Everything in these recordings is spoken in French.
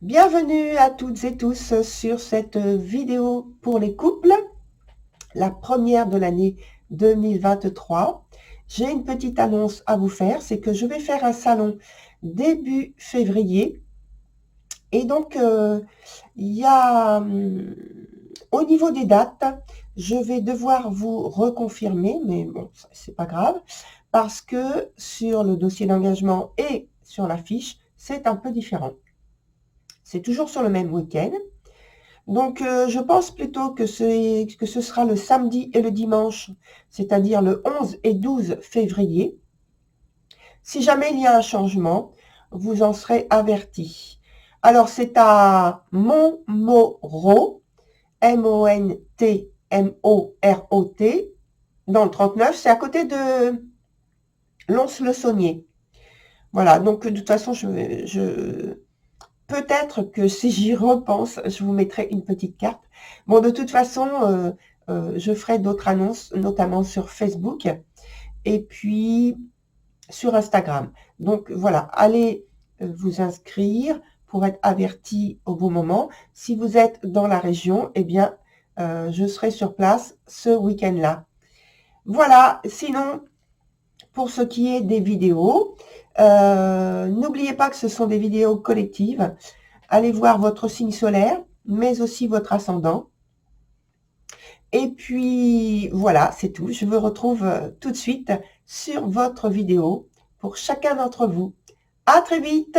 Bienvenue à toutes et tous sur cette vidéo pour les couples, la première de l'année 2023. J'ai une petite annonce à vous faire, c'est que je vais faire un salon début février. Et donc, il y a, au niveau des dates, je vais devoir vous reconfirmer, mais bon, c'est pas grave, parce que sur le dossier d'engagement et sur la fiche, c'est un peu différent. C'est toujours sur le même week-end. Donc, je pense plutôt que ce sera le samedi et le dimanche, c'est-à-dire le 11 et 12 février. Si jamais il y a un changement, vous en serez avertis. Alors, c'est à Montmoreau, Montmorot, dans le 39. C'est à côté de Lons-le-Saunier. Voilà, donc de toute façon, peut-être que si j'y repense, je vous mettrai une petite carte. Bon, de toute façon, je ferai d'autres annonces, notamment sur Facebook et puis sur Instagram. Donc voilà, allez vous inscrire pour être averti au bon moment. Si vous êtes dans la région, eh bien, je serai sur place ce week-end-là. Voilà, sinon, pour ce qui est des vidéos, n'oubliez pas que ce sont des vidéos collectives. Allez voir votre signe solaire, mais aussi votre ascendant. Et puis, voilà, c'est tout. Je vous retrouve tout de suite sur votre vidéo pour chacun d'entre vous. À très vite!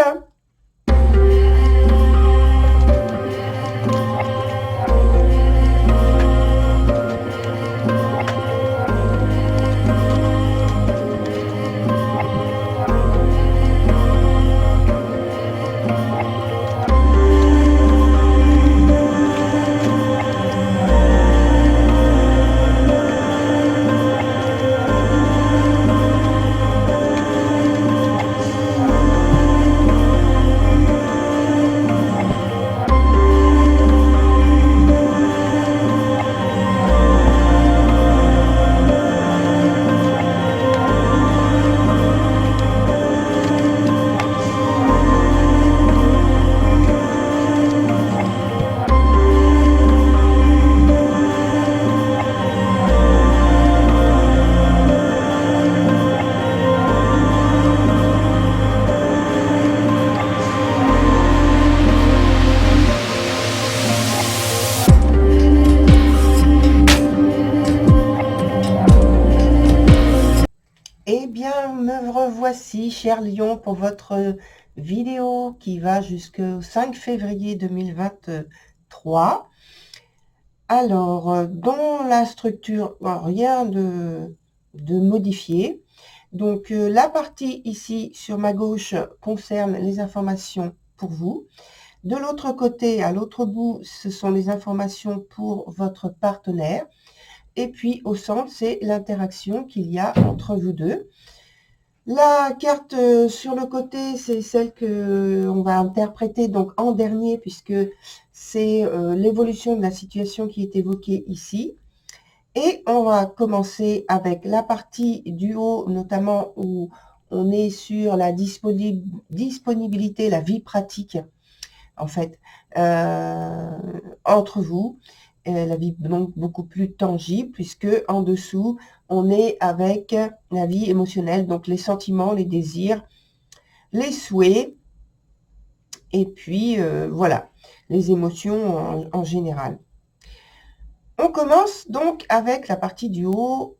Eh bien, me revoici, cher Lion, pour votre vidéo qui va jusqu'au 5 février 2023. Alors, dans la structure, rien de modifié. Donc, la partie ici sur ma gauche concerne les informations pour vous. De l'autre côté, à l'autre bout, ce sont les informations pour votre partenaire. Et puis, au centre, c'est l'interaction qu'il y a entre vous deux. La carte sur le côté, c'est celle que on va interpréter donc en dernier, puisque c'est l'évolution de la situation qui est évoquée ici. Et on va commencer avec la partie du haut, notamment où on est sur la disponibilité, la vie pratique, en fait, entre vous. La vie donc beaucoup plus tangible, puisque en dessous, on est avec la vie émotionnelle, donc les sentiments, les désirs, les souhaits, et puis voilà, les émotions en général. On commence donc avec la partie du haut,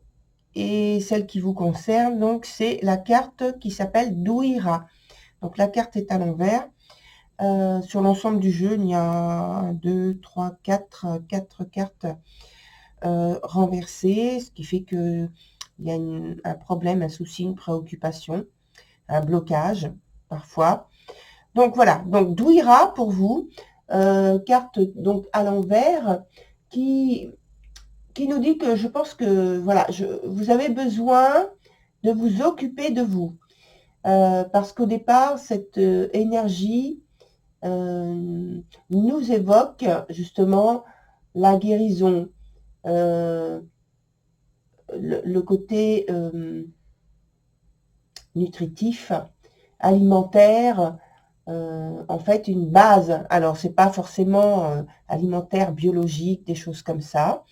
et celle qui vous concerne, donc c'est la carte qui s'appelle Douira. Donc la carte est à l'envers. Sur l'ensemble du jeu, il y a 1, 2, 3, 4 cartes renversées, ce qui fait qu'il y a un problème, un souci, une préoccupation, un blocage parfois. Donc voilà, donc Douira pour vous, carte donc à l'envers qui nous dit que je pense que voilà, vous avez besoin de vous occuper de vous. Parce qu'au départ, cette énergie nous évoque justement la guérison, le côté nutritif, alimentaire, en fait une base. Alors, c'est pas forcément alimentaire, biologique, des choses comme ça.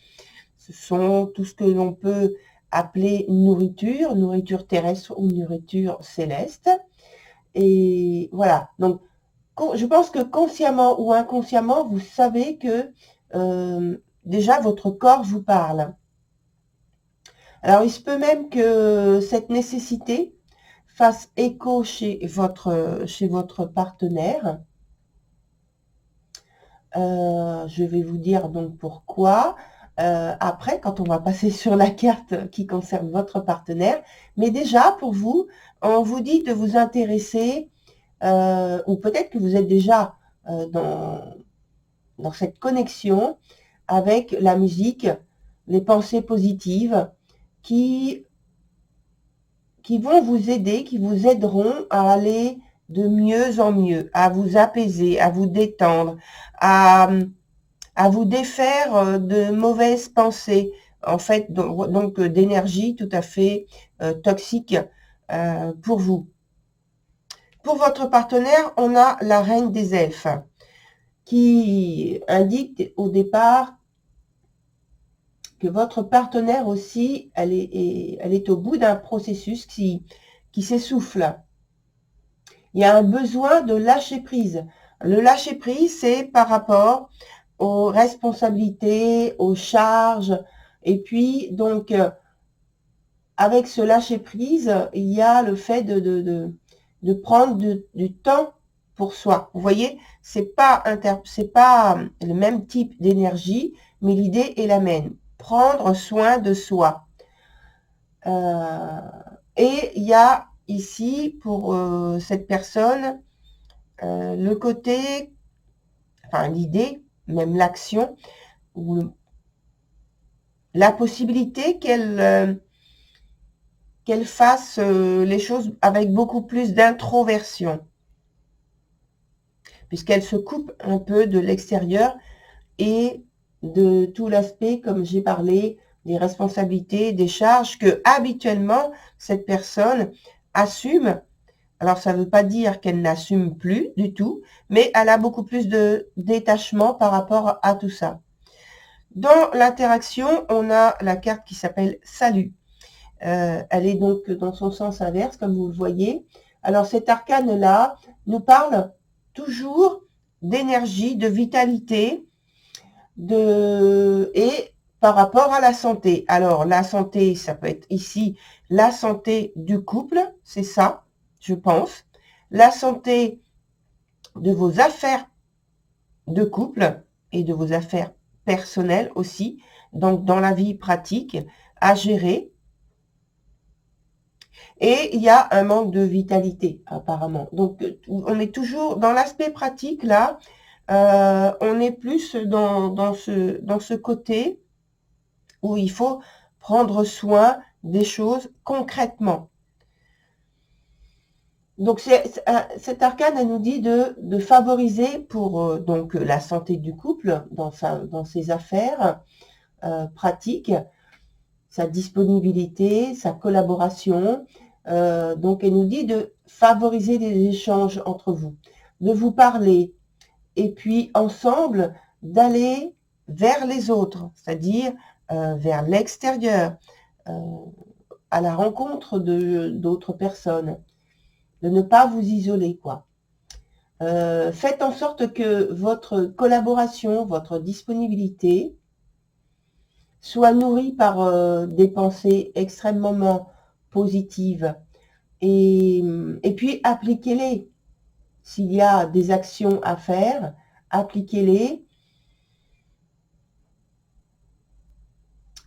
Ce sont tout ce que l'on peut appeler nourriture terrestre ou nourriture céleste. Et voilà. Donc, je pense que consciemment ou inconsciemment, vous savez que déjà votre corps vous parle. Alors, il se peut même que cette nécessité fasse écho chez votre partenaire. Je vais vous dire donc pourquoi. Après, quand on va passer sur la carte qui concerne votre partenaire. Mais déjà, pour vous, on vous dit de vous intéresser, ou peut-être que vous êtes déjà dans cette connexion avec la musique, les pensées positives qui vont vous aider, qui vous aideront à aller de mieux en mieux, à vous apaiser, à vous détendre, à vous défaire de mauvaises pensées, en fait, donc d'énergie tout à fait toxique pour vous. Pour votre partenaire, on a la reine des elfes qui indique au départ que votre partenaire aussi, elle est au bout d'un processus qui s'essouffle. Il y a un besoin de lâcher prise. Le lâcher prise, c'est par rapport aux responsabilités, aux charges. Et puis, donc, avec ce lâcher prise, il y a le fait de prendre du temps pour soi. Vous voyez, c'est pas le même type d'énergie, mais l'idée est la même. Prendre soin de soi. Et il y a ici, pour cette personne, le côté, enfin l'idée, même l'action, ou la possibilité qu'elle fasse les choses avec beaucoup plus d'introversion, puisqu'elle se coupe un peu de l'extérieur et de tout l'aspect, comme j'ai parlé, des responsabilités, des charges que habituellement cette personne assume. Alors, ça ne veut pas dire qu'elle n'assume plus du tout, mais elle a beaucoup plus de détachement par rapport à tout ça. Dans l'interaction, on a la carte qui s'appelle « Salut ». Elle est donc dans son sens inverse, comme vous le voyez. Alors, cet arcane-là nous parle toujours d'énergie, de vitalité, et par rapport à la santé. Alors, la santé, ça peut être ici la santé du couple, c'est ça, je pense. La santé de vos affaires de couple et de vos affaires personnelles aussi, donc dans la vie pratique à gérer. Et il y a un manque de vitalité, apparemment. Donc, on est toujours dans l'aspect pratique, là. On est plus dans ce côté où il faut prendre soin des choses concrètement. Donc, cet arcane, elle nous dit de favoriser pour donc la santé du couple dans ses affaires pratiques, sa disponibilité, sa collaboration. Donc, elle nous dit de favoriser les échanges entre vous, de vous parler, et puis ensemble, d'aller vers les autres, c'est-à-dire vers l'extérieur, à la rencontre d'autres personnes, de ne pas vous isoler, quoi. Faites en sorte que votre collaboration, votre disponibilité soit nourrie par des pensées extrêmement positives et puis appliquez-les. S'il y a des actions à faire, appliquez-les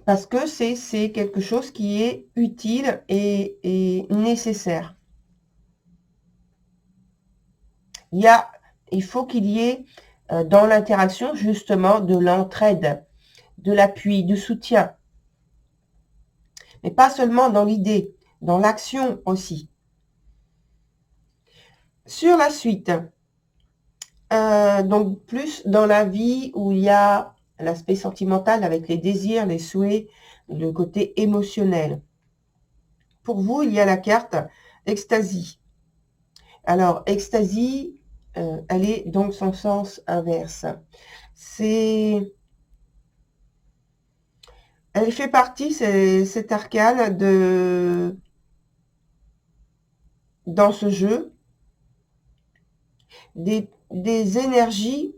parce que c'est quelque chose qui est utile et nécessaire. Il faut qu'il y ait dans l'interaction justement de l'entraide, de l'appui, du soutien. Mais pas seulement dans l'idée, dans l'action aussi. Sur la suite, donc plus dans la vie où il y a l'aspect sentimental avec les désirs, les souhaits, le côté émotionnel. Pour vous, il y a la carte extasie. Alors, extasie, elle est donc son sens inverse. Elle fait partie, cet arcane, dans ce jeu, des énergies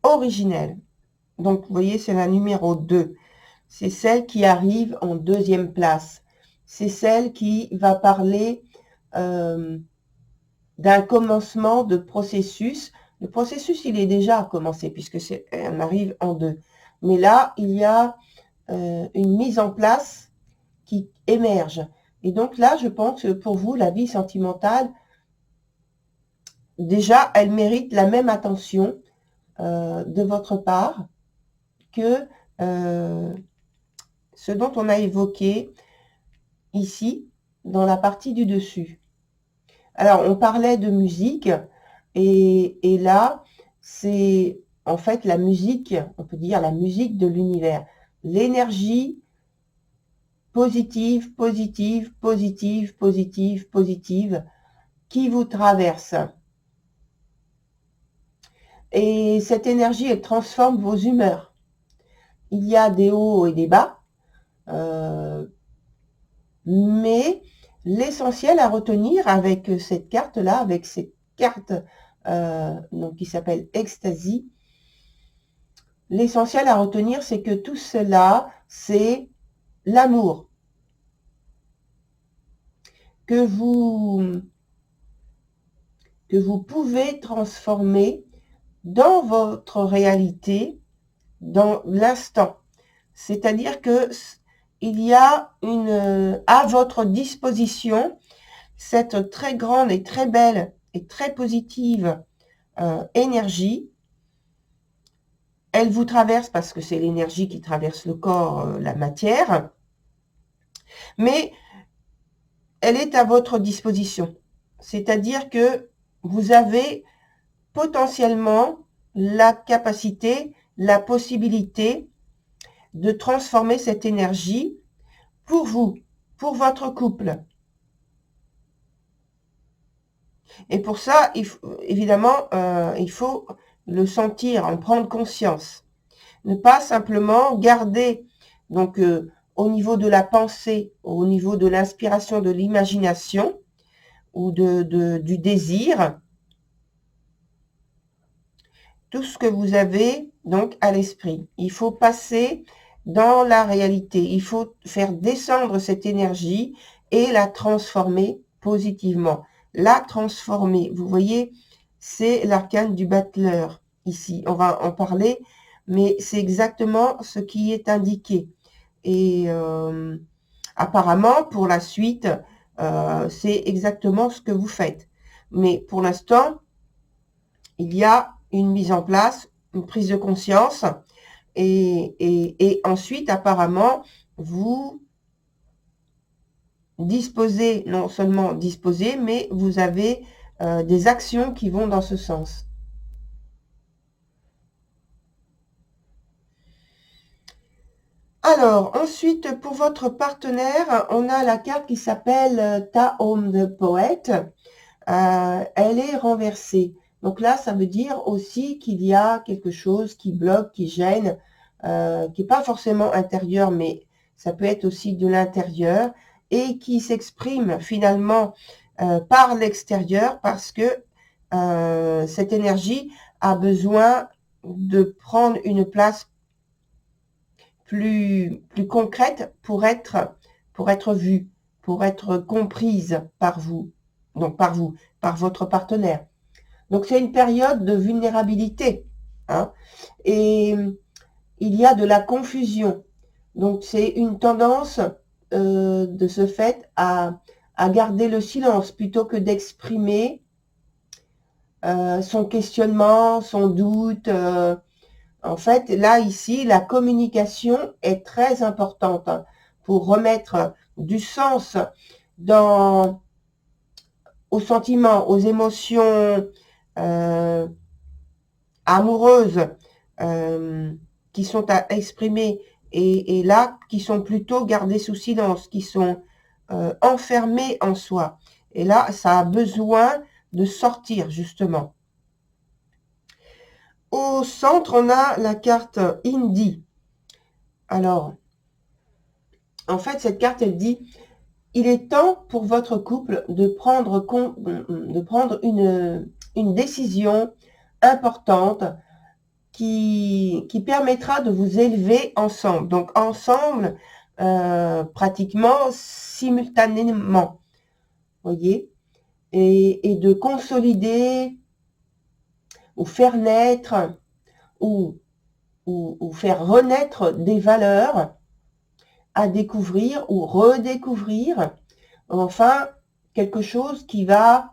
originelles. Donc, vous voyez, c'est la numéro 2. C'est celle qui arrive en deuxième place. C'est celle qui va parler d'un commencement de processus. Le processus, il est déjà commencé, puisque on arrive en 2. Mais là, il y a une mise en place qui émerge. Et donc là, je pense que pour vous, la vie sentimentale, déjà, elle mérite la même attention de votre part que ce dont on a évoqué ici, dans la partie du dessus. Alors, on parlait de musique, et là, c'est en fait la musique, on peut dire la musique de l'univers. L'énergie positive, positive, positive, positive, positive, qui vous traverse. Et cette énergie, elle transforme vos humeurs. Il y a des hauts et des bas, mais l'essentiel à retenir avec cette carte-là, avec cette carte donc qui s'appelle Ecstasy, l'essentiel à retenir, c'est que tout cela, c'est l'amour que vous pouvez transformer dans votre réalité, dans l'instant. C'est-à-dire que il y a à votre disposition cette très grande et très belle et très positive énergie. Elle vous traverse parce que c'est l'énergie qui traverse le corps, la matière, mais elle est à votre disposition. C'est-à-dire que vous avez potentiellement la capacité, la possibilité de transformer cette énergie pour vous, pour votre couple. Et pour ça, évidemment, il faut le sentir, en prendre conscience. Ne pas simplement garder, donc au niveau de la pensée, au niveau de l'inspiration, de l'imagination ou du désir, tout ce que vous avez donc à l'esprit. Il faut passer dans la réalité. Il faut faire descendre cette énergie et la transformer positivement. La transformer. Vous voyez, c'est l'arcane du battleur ici. On va en parler, mais c'est exactement ce qui est indiqué. Et apparemment, pour la suite, c'est exactement ce que vous faites. Mais pour l'instant, il y a une mise en place, une prise de conscience, et ensuite, apparemment, vous disposez, non seulement disposez, mais vous avez des actions qui vont dans ce sens. Alors, ensuite, pour votre partenaire, on a la carte qui s'appelle Tahom the Poet. Elle est renversée. Donc là, ça veut dire aussi qu'il y a quelque chose qui bloque, qui gêne, qui n'est pas forcément intérieur, mais ça peut être aussi de l'intérieur, et qui s'exprime finalement par l'extérieur, parce que cette énergie a besoin de prendre une place plus concrète pour être vue, pour être comprise par vous, donc par votre partenaire. Donc c'est une période de vulnérabilité, hein, et il y a de la confusion. Donc c'est une tendance de ce fait à garder le silence plutôt que d'exprimer son questionnement, son doute. En fait, là, ici, la communication est très importante pour remettre du sens aux sentiments, aux émotions amoureuses qui sont à exprimer, et là, qui sont plutôt gardées sous silence, qui sont enfermées en soi. Et là, ça a besoin de sortir, justement. Au centre, on a la carte Indie. Alors, en fait, cette carte, elle dit, il est temps pour votre couple de prendre une décision importante qui permettra de vous élever ensemble. Donc, ensemble, pratiquement simultanément. Voyez, et de consolider ou faire naître ou faire renaître des valeurs à découvrir ou redécouvrir, enfin quelque chose qui va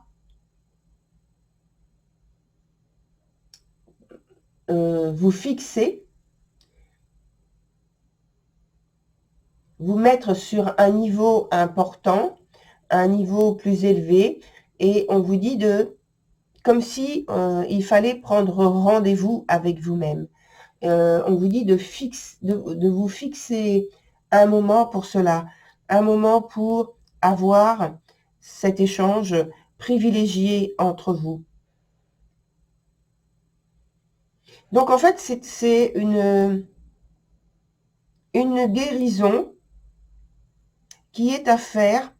vous fixer, vous mettre sur un niveau important, un niveau plus élevé, et on vous dit comme si il fallait prendre rendez-vous avec vous-même. On vous dit de vous fixer un moment pour cela, un moment pour avoir cet échange privilégié entre vous. Donc en fait, c'est une guérison qui est à faire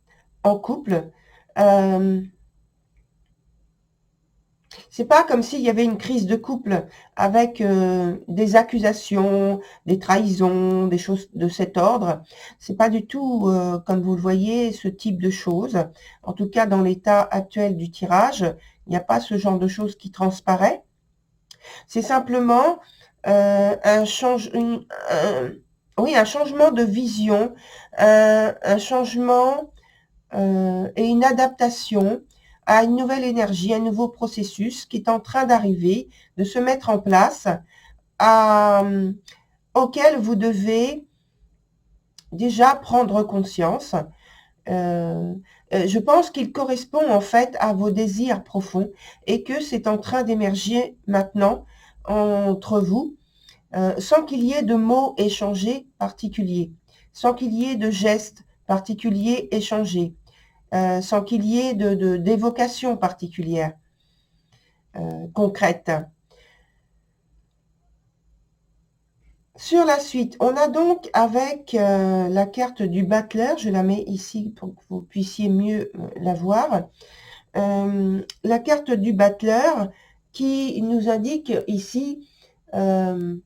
en couple. C'est pas comme s'il y avait une crise de couple avec des accusations, des trahisons, des choses de cet ordre. C'est pas du tout, comme vous le voyez, ce type de choses. En tout cas, dans l'état actuel du tirage, il n'y a pas ce genre de choses qui transparaît. C'est simplement un changement de vision, un changement et une adaptation à une nouvelle énergie, un nouveau processus qui est en train d'arriver, de se mettre en place, auquel vous devez déjà prendre conscience. Je pense qu'il correspond en fait à vos désirs profonds et que c'est en train d'émerger maintenant entre vous, sans qu'il y ait de mots échangés particuliers, sans qu'il y ait de gestes particuliers échangés, sans qu'il y ait d'évocation particulière, concrète. Sur la suite, on a donc avec la carte du battleur, je la mets ici pour que vous puissiez mieux la voir, la carte du battleur qui nous indique ici que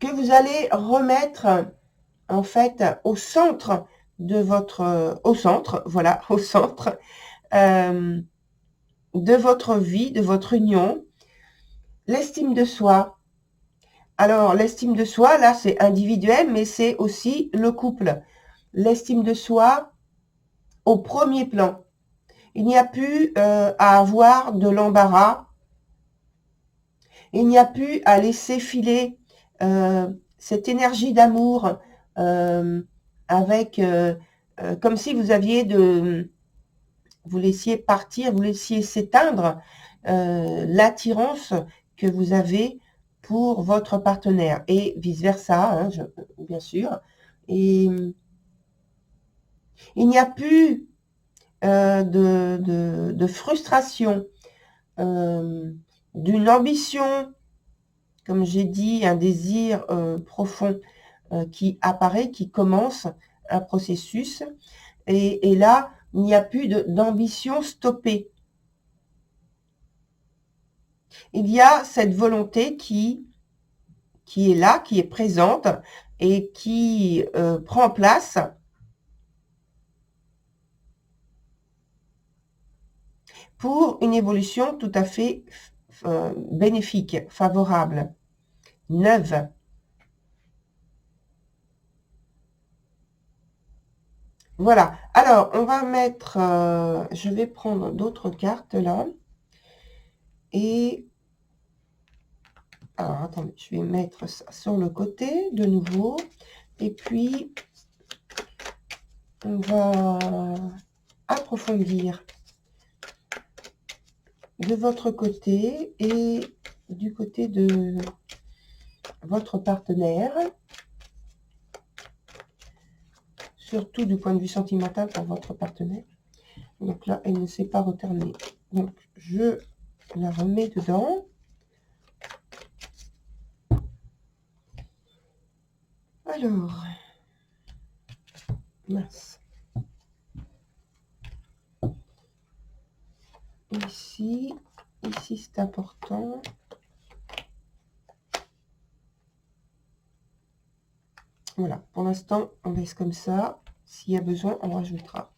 vous allez remettre en fait au centre de votre, au centre de votre vie, de votre union, l'estime de soi. Alors, l'estime de soi, là, c'est individuel, mais c'est aussi le couple. L'estime de soi au premier plan. Il n'y a plus à avoir de l'embarras. Il n'y a plus à laisser filer cette énergie d'amour avec, comme si vous aviez vous laissiez partir, vous laissiez s'éteindre l'attirance que vous avez pour votre partenaire et vice-versa, hein, bien sûr. Et il n'y a plus de frustration, d'une ambition, comme j'ai dit, un désir profond qui apparaît, qui commence un processus. Et là, il n'y a plus d'ambition stoppée. Il y a cette volonté qui est là, qui est présente et qui prend place pour une évolution tout à fait bénéfique, favorable, neuve. Voilà. Alors, on va mettre... je vais prendre d'autres cartes là. Et... alors, attendez, je vais mettre ça sur le côté de nouveau. Et puis, on va approfondir de votre côté et du côté de votre partenaire, surtout du point de vue sentimental pour votre partenaire. Donc là, elle ne s'est pas reterminée. Donc, je la remets dedans. Alors, mince. Ici c'est important. Voilà, pour l'instant, on laisse comme ça. S'il y a besoin, on rajoutera.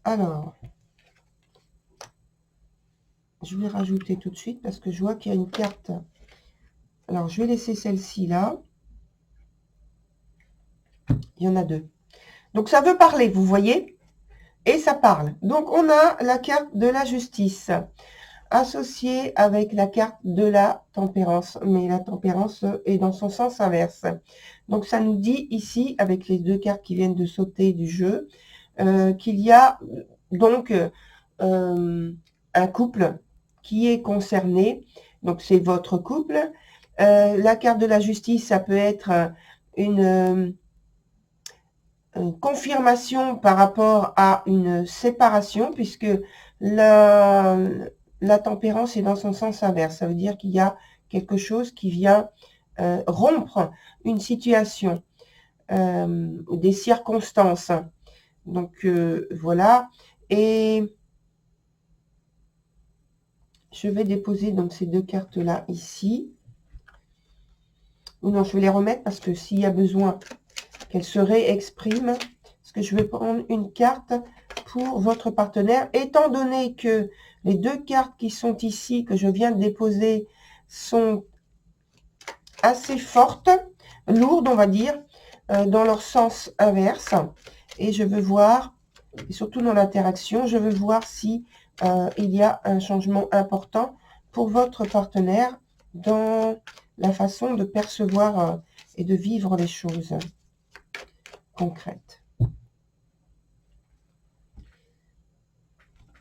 Alors, je vais rajouter tout de suite parce que je vois qu'il y a une carte. Alors, je vais laisser celle-ci là. Il y en a deux. Donc, ça veut parler, vous voyez? Et ça parle. Donc, on a la carte de la justice associée avec la carte de la tempérance. Mais la tempérance est dans son sens inverse. Donc, ça nous dit ici, avec les deux cartes qui viennent de sauter du jeu, qu'il y a donc un couple qui est concerné. Donc, c'est votre couple. La carte de la justice, ça peut être une confirmation par rapport à une séparation, puisque la tempérance est dans son sens inverse. Ça veut dire qu'il y a quelque chose qui vient rompre une situation, des circonstances. Donc, voilà. Et je vais déposer donc ces deux cartes-là ici. Ou non, je vais les remettre parce que s'il y a besoin qu'elles se réexpriment, parce que je vais prendre une carte pour votre partenaire. Étant donné que les deux cartes qui sont ici, que je viens de déposer, sont assez fortes, lourdes, on va dire, dans leur sens inverse. Et je veux voir, et surtout dans l'interaction, je veux voir si il y a un changement important pour votre partenaire dans la façon de percevoir et de vivre les choses concrètes.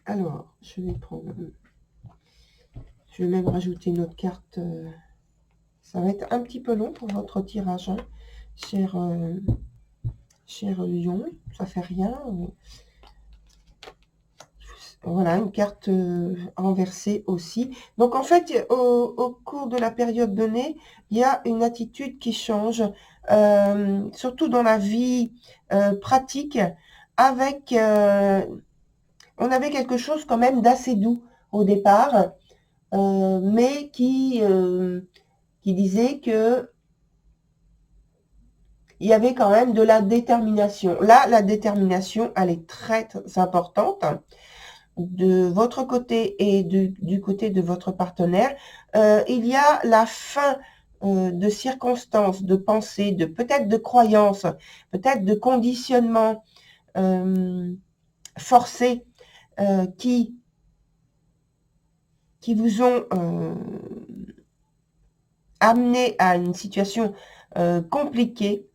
Alors, je vais prendre... Je vais même rajouter une autre carte. Ça va être un petit peu long pour votre tirage, hein, cher Lion. Ça fait rien. Voilà, une carte renversée aussi. Donc, en fait, au cours de la période donnée, il y a une attitude qui change, surtout dans la vie pratique, avec... on avait quelque chose quand même d'assez doux au départ, mais qui disait que il y avait quand même de la détermination. Là, la détermination, elle est très importante de votre côté et du côté de votre partenaire. Il y a la fin de circonstances, de pensées, de peut-être de croyances, peut-être de conditionnements forcés qui vous ont amené à une situation compliquée.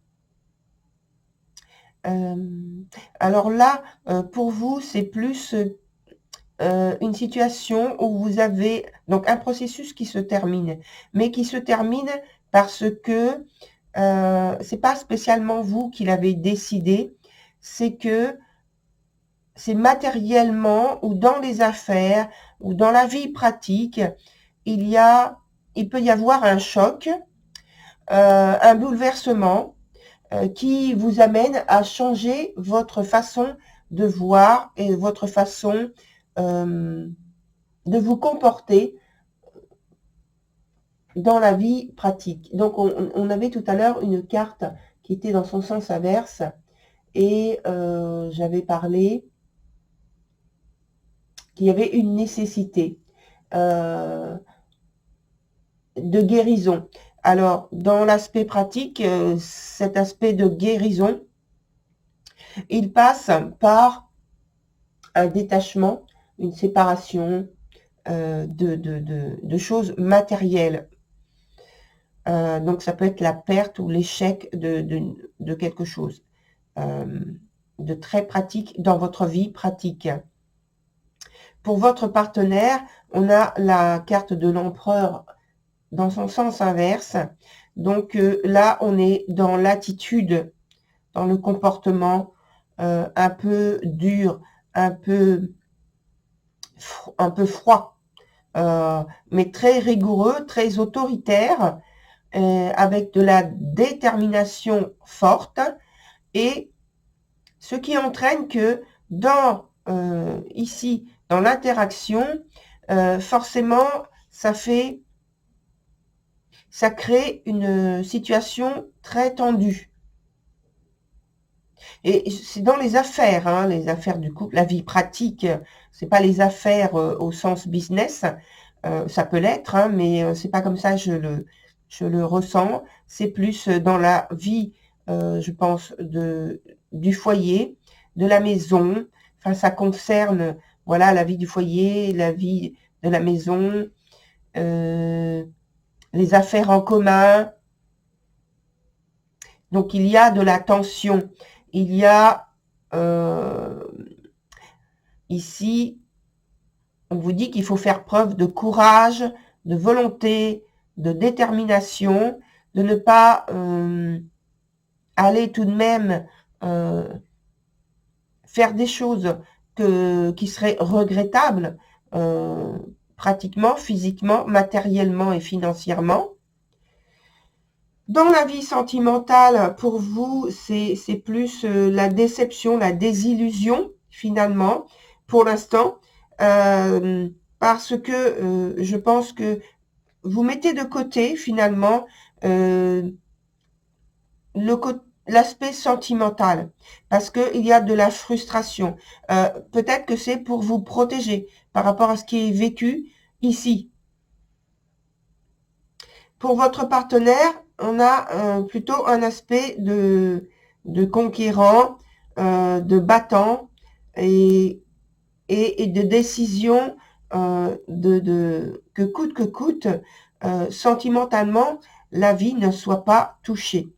Alors là, pour vous, c'est plus une situation où vous avez donc un processus qui se termine, mais qui se termine parce que c'est pas spécialement vous qui l'avez décidé, c'est que c'est matériellement ou dans les affaires ou dans la vie pratique, il peut y avoir un choc, un bouleversement qui vous amène à changer votre façon de voir et votre façon de vous comporter dans la vie pratique. Donc, on avait tout à l'heure une carte qui était dans son sens inverse et j'avais parlé qu'il y avait une nécessité de guérison. Alors, dans l'aspect pratique, cet aspect de guérison, il passe par un détachement, une séparation de choses matérielles. Donc, ça peut être la perte ou l'échec de quelque chose de très pratique dans votre vie pratique. Pour votre partenaire, on a la carte de l'empereur dans son sens inverse. Donc là, on est dans l'attitude, dans le comportement un peu dur, un peu froid, mais très rigoureux, très autoritaire, avec de la détermination forte, et ce qui entraîne que dans ici, dans l'interaction, forcément, ça crée une situation très tendue. Et c'est dans les affaires, hein, les affaires du couple, la vie pratique, c'est pas les affaires au sens business, ça peut l'être, hein, mais c'est pas comme ça je le ressens. C'est plus dans la vie, je pense, du foyer, de la maison. Enfin, ça concerne, voilà, la vie du foyer, la vie de la maison, les affaires en commun. Donc, il y a de la tension. Il y a ici, on vous dit qu'il faut faire preuve de courage, de volonté, de détermination, de ne pas aller tout de même faire des choses qui seraient regrettables, pratiquement, physiquement, matériellement et financièrement. Dans la vie sentimentale, pour vous, c'est plus la déception, la désillusion, finalement, pour l'instant, parce que je pense que vous mettez de côté, finalement, l'aspect sentimental, parce qu'il y a de la frustration. Peut-être que c'est pour vous protéger par rapport à ce qui est vécu ici. Pour votre partenaire, on a plutôt un aspect de conquérant, de battant et de décision que coûte, sentimentalement, la vie ne soit pas touchée.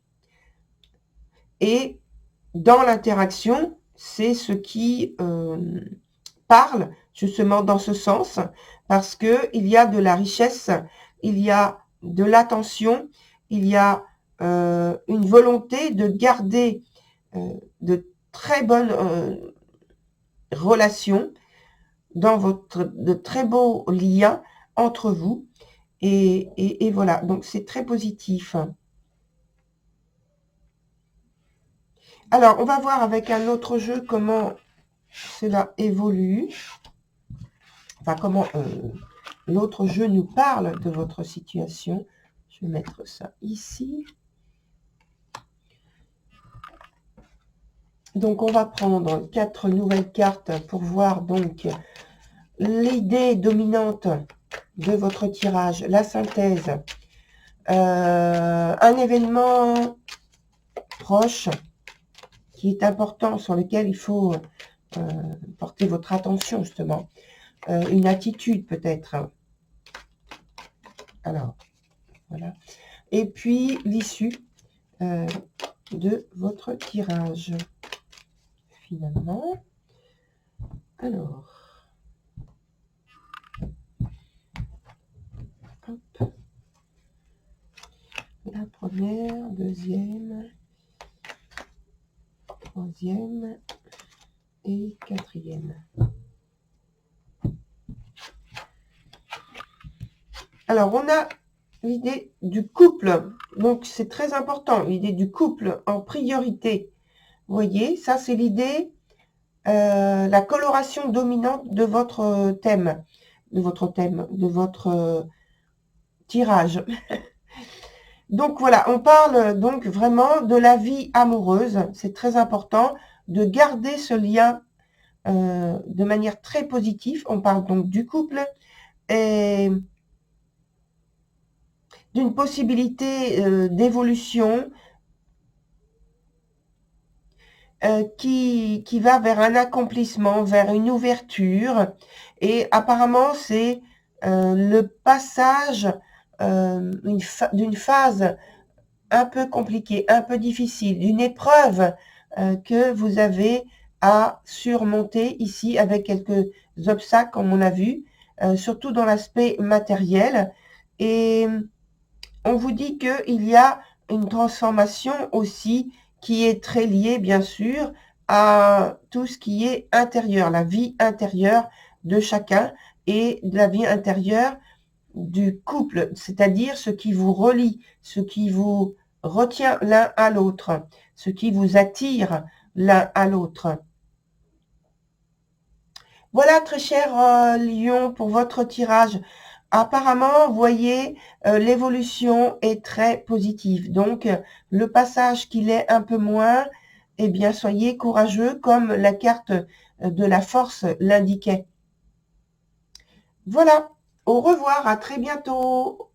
Et dans l'interaction, c'est ce qui parle justement dans ce sens, parce que il y a de la richesse, il y a de l'attention, il y a une volonté de garder de très bonnes relations, de très beaux liens entre vous, et voilà, donc c'est très positif. Alors, on va voir avec un autre jeu comment cela évolue, enfin comment l'autre jeu nous parle de votre situation. Je vais mettre ça ici. Donc, on va prendre 4 nouvelles cartes pour voir donc l'idée dominante de votre tirage, la synthèse, un événement proche qui est important, sur lequel il faut porter votre attention justement, une attitude peut-être. Alors, voilà. Et puis, l'issue de votre tirage, finalement. Alors, hop. La première, deuxième, troisième et quatrième. Alors, on a l'idée du couple. Donc, c'est très important, l'idée du couple en priorité. Vous voyez, ça, c'est l'idée, la coloration dominante de votre thème, de votre tirage. Donc, voilà, on parle donc vraiment de la vie amoureuse. C'est très important de garder ce lien de manière très positive. On parle donc du couple et d'une possibilité d'évolution qui va vers un accomplissement, vers une ouverture. Et apparemment, c'est le passage d'une phase un peu compliquée, un peu difficile, d'une épreuve que vous avez à surmonter ici avec quelques obstacles, comme on a vu, surtout dans l'aspect matériel. Et on vous dit qu'il y a une transformation aussi qui est très liée, bien sûr, à tout ce qui est intérieur, la vie intérieure de chacun et de la vie intérieure du couple, c'est-à-dire ce qui vous relie, ce qui vous retient l'un à l'autre, ce qui vous attire l'un à l'autre. Voilà, très cher Lion, pour votre tirage. Apparemment, vous voyez, l'évolution est très positive. Donc, le passage qu'il est un peu moins, eh bien, soyez courageux, comme la carte de la force l'indiquait. Voilà, au revoir, à très bientôt.